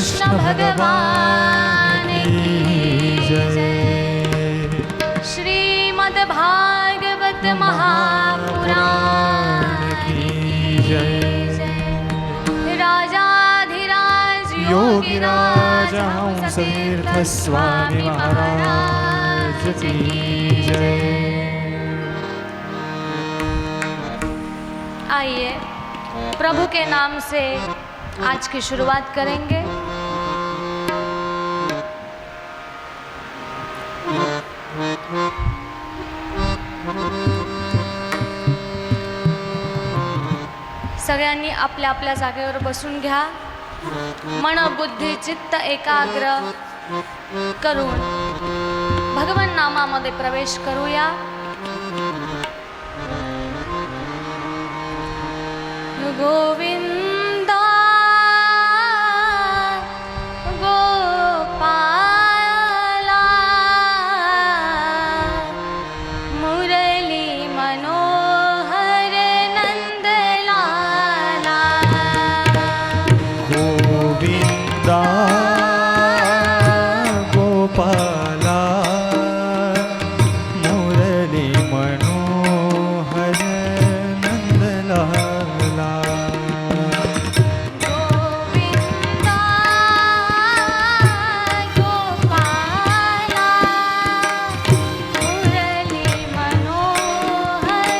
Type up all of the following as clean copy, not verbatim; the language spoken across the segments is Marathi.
कृष्ण भगवान की जय। श्रीमद् भागवत महापुराण की जय। राजाधिराज योगिराज हंस तीर्थ स्वामी महाराज की जय। आइए प्रभु के नाम से आज की शुरुआत करेंगे। सगळ्यांनी आपल्या आपल्या जागेवर बसून घ्या। मन बुद्धी चित्त एकाग्र करून भगवान नामामध्ये प्रवेश करूया। गोविंदा गोपाला मुरली मनोहर नंदलाला। गोविंदा गोपाला मुरली मनोहर नंदलाला। मुरली मनोहर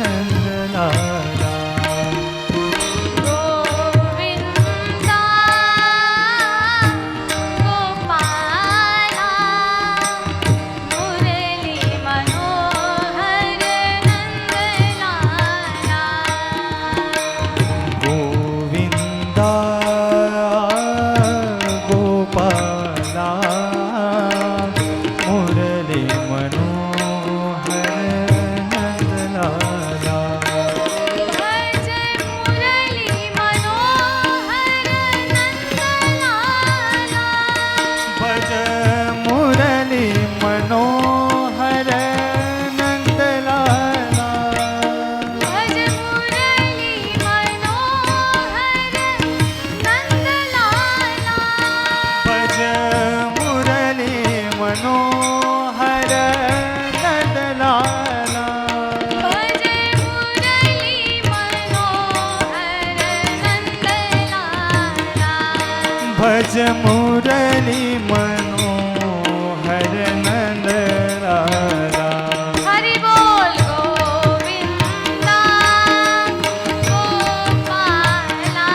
नंदलाला। गोविंदा गोपाला मुरली मनोहर नंदलाला। गोविंदा गोपाला मुरली मनोहर नंदलाला। भज मुरली मनोहर नंदलाला। भज मुरली मनोहर नंदलाला। भज मुरली मनोहर नंदलाला। भज मुरली मनोहर नंदलाला। भज मुरली मनोहर नंदलाला। हरि बोल गोविंदा गोपाला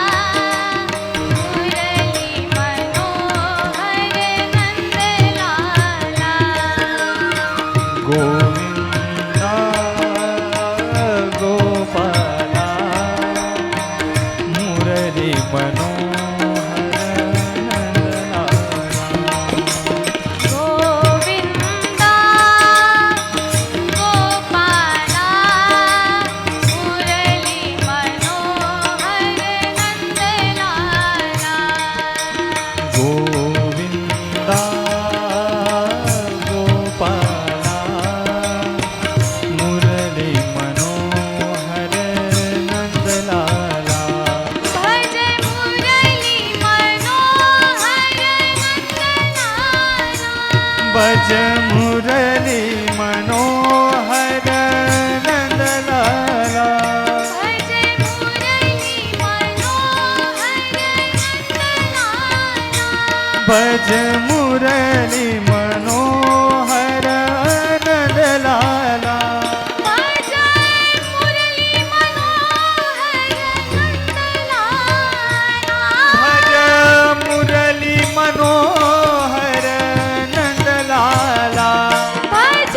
मुरली मनोहर नंदलाला। गोविंदा गोपाला मुरली मनोहर नंदलाला। गोविंदा गोपाला मुरली मनोहर नंदलाला। गोविंदा गोपाला मुरली मनोहर नंदलाला। भज मुरली मनोहर नंदलाला। भज मुरली मनोहर नंदलाला। भज मुरली मनोहर नंदलाला। भज मुरली मनोहर नंदलाला। भज मुरली मनोहर नंदलाला। भज मुरली मनोहर नंदलाला। भज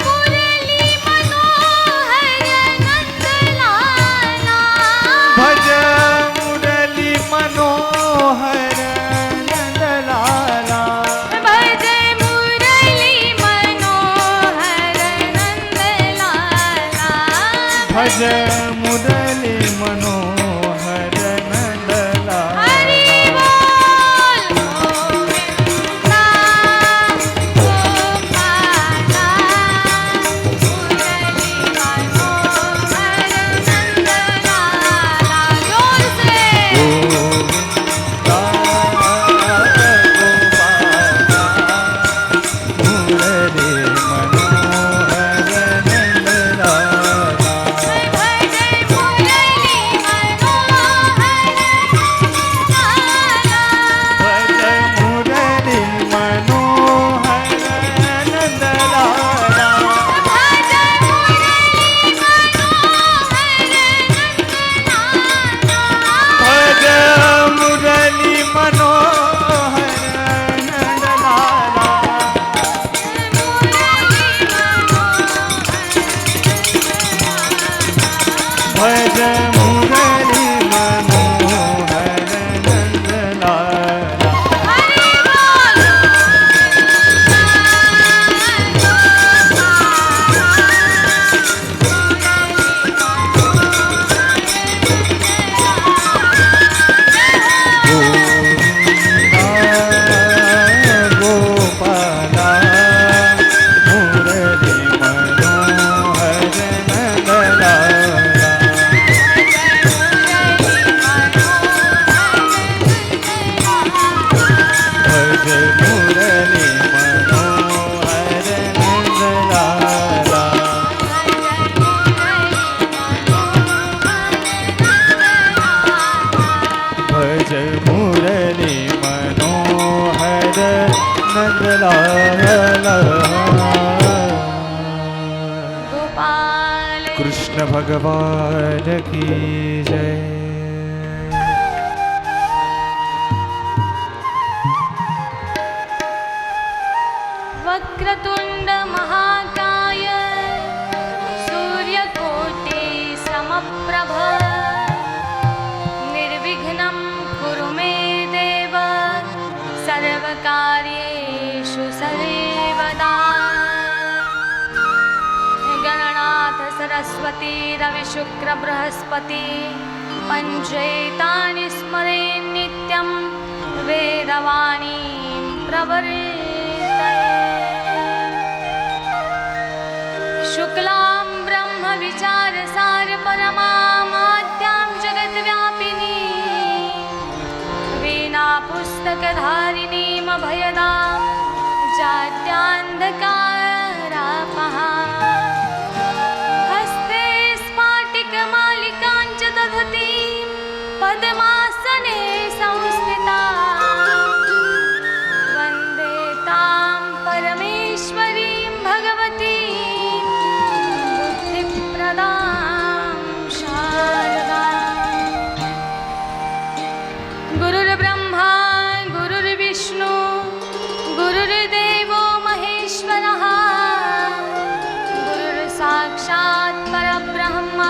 मुरली मनोहर नंदलाला। भज मुरली मनोहर नंदलाला। भज जय मुरली मनोहर नंदलाल गोपाल कृष्ण भगवान की जय। वक्रतुंड महाकाय सूर्यकोटि समप्रभ निर्विघ्नं कुरु मे देव सर्वकार्येषु सर्वदा। गणनाथ सरस्वती रविशुक्र बृहस्पति पंचैतानि स्मरे नित्यं वेदवाणीं प्रवर्तते। शुक्लां ब्रह्म विचारसार परमाद्यां जगद्व्यापिनी वीणा पुस्तकधारिणीं अभयदां जाड्यान्धकारापहा हस्ते स्फाटिकमालिकां च दधतीं पद्मासने संस्थिता वन्दे तां परमेश्वरीं भगवतीं बुद्धिप्रदां शारदाम्। गुरुर्ब्रह्मा गुरुर्विष्णु गुरुर्देवो महेश्वरः गुरुर्साक्षात् परब्रह्म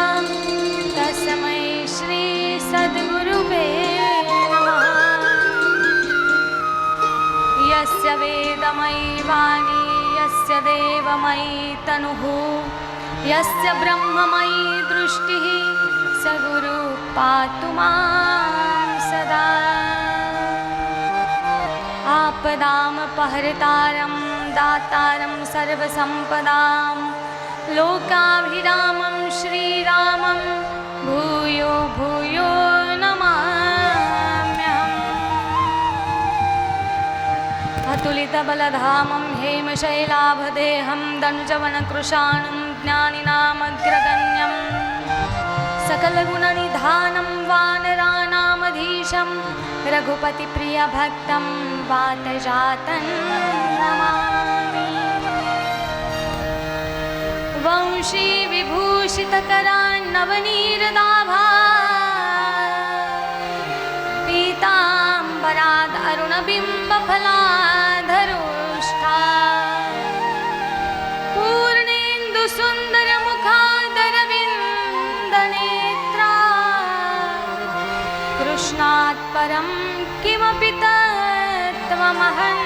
तस्मै श्री सद्गुरुवे नमः। यस्य वेदमयी वाणी यस्य देवमयी तनुः यस्य ब्रह्ममयी दृष्टिः स गुरुः पातु मां सदा। आपदामपहर्तारं दातारं सर्वसम्पदां लोकाभिरामं श्रीरामं भूयो भूयो नमाम्यहम्। अतुलितबलधामं हेमशैलाभदेहं दनुजवनकृशाणुं ज्ञानिनामग्रगण्यं सकलगुणनिधानं वानराणामधीशं रघुपतिप्रियभक्तं वातजातं नमामि। वंशी विभूषितकरान्नवनीरदाभा पीताम्बराद् अरुणबिम्बफलाधरोष्ठा पूर्णेन्दुसुन्दरमुखादरविन्दनेत्रा कृष्णात् परं किमपि तत्त्वमहं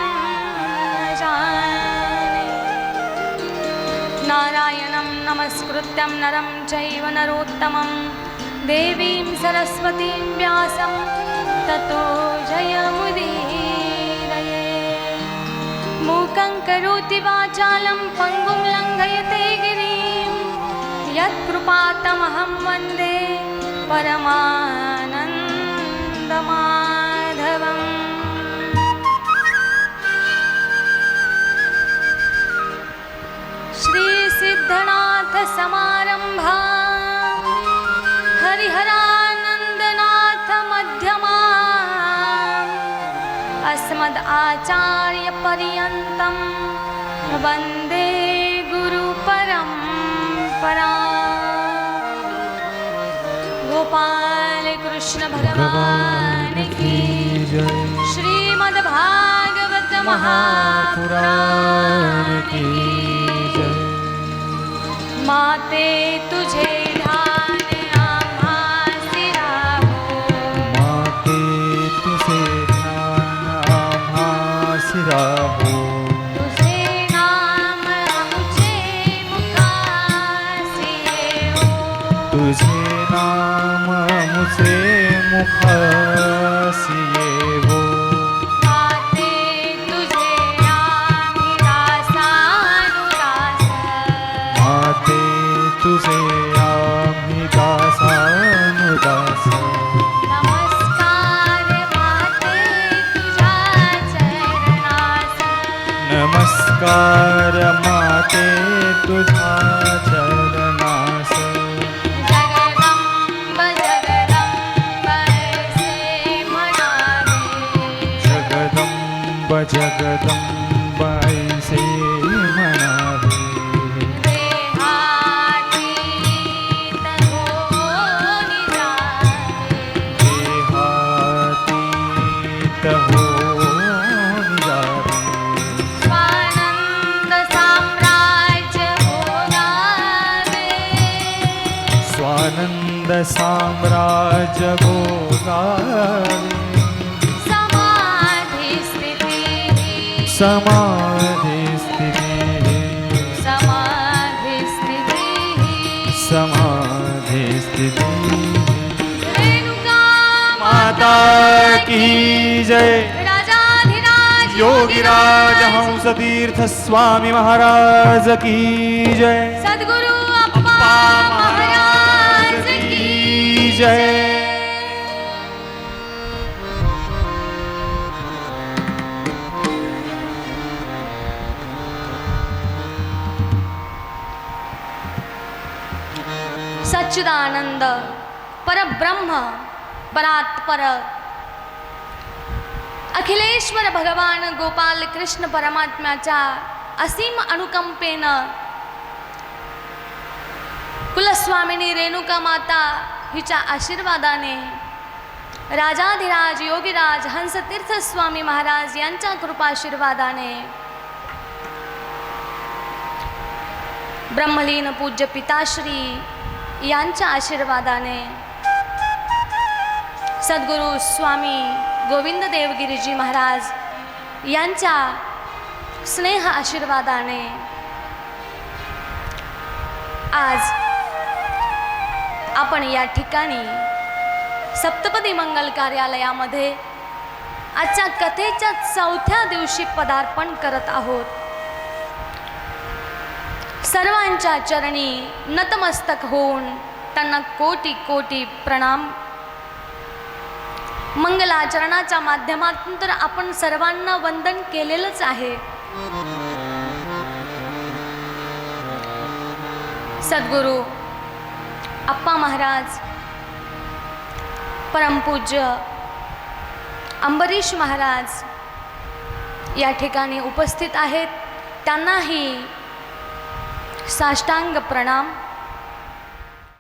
न जाने। नारायणं नमस्कृत्यं नरं चैव नरोत्तमं देवीं सरस्वतीं व्यासं ततो जयमुदीरये। मूकं करोति वाचालं पङ्गुं लङ्घयते गिरिं यत्कृपातमहं वन्दे परमानन्दमाधवम्। श्रीसिद्धनाथसमारम्भा हरिहरानन्दनाथमध्यमा अस्मदाचार्यपर्यन्तं वन्दे गुरुपरम्परा। गोपाल कृष्ण भगवान की जय। श्रीमद्भागवत महापुराण की जय। माते तुझे ध्यान आम्हासी राहो माते तुझे ध्यान आम्हासी राहो तुझे नाम आमचे मुखासी येवो तुझे नाम मुझे मुखासी येवो माते तुझे आम्ही दासानुदास माते तुझे आम्ही दासानुदास नमस्कार माते तुझ्या चरणास नमस्कार माते तुझ्या चरणास जगदंब जगदंब ऐसे म्हणा जगदंब ऐसे म्हणावे देहातीत होऊन जावे. देहातीत होऊन जावे. स्वानंद साम्राज्य भोगावे. स्वानंद साम्राज्य भोगावे. समाधी स्थिती समाधी स्थिती समाधी स्थिती समाधी स्थिती रेणुका माता की जय. राजाधिराज योगीराज हंस तीर्थ स्वामी महाराज की जय. सद्गुरु अप्पा महाराज की जय. सच्चिदानंद परब्रह्म परात्पर अखिलेश्वर भगवान गोपाल कृष्ण परमात्म्याच्या असीम अनुकंपेनं कुलस्वामिनी रेणुका माता हिच्या आशीर्वादाने राजाधिराज योगीराज हंसतीर्थ स्वामी महाराज यांच्या कृपाशीर्वादाने ब्रह्मलीन पूज्य पिताश्री यांच्या आशीर्वादाने सद्गुरु स्वामी गोविंद देवगिरीजी महाराज यांच्या स्नेह आशीर्वादाने आज आपण या ठिकाणी सप्तपदी मंगल कार्यालयामध्ये आजच्या कथेच्या 4थ्या दिवशी पदार्पण करत आहोत. सर्वांच्या चरणी नतमस्तक होऊन त्यांना कोटी कोटी प्रणाम. मंगलाचरणाच्या माध्यमातून तर आपण सर्वांना वंदन केलेलंच आहे. सद्गुरु अप्पा महाराज परमपूज्य अंबरीश महाराज या ठिकाणी उपस्थित आहेत. त्यांनाही साष्टांग प्रणाम.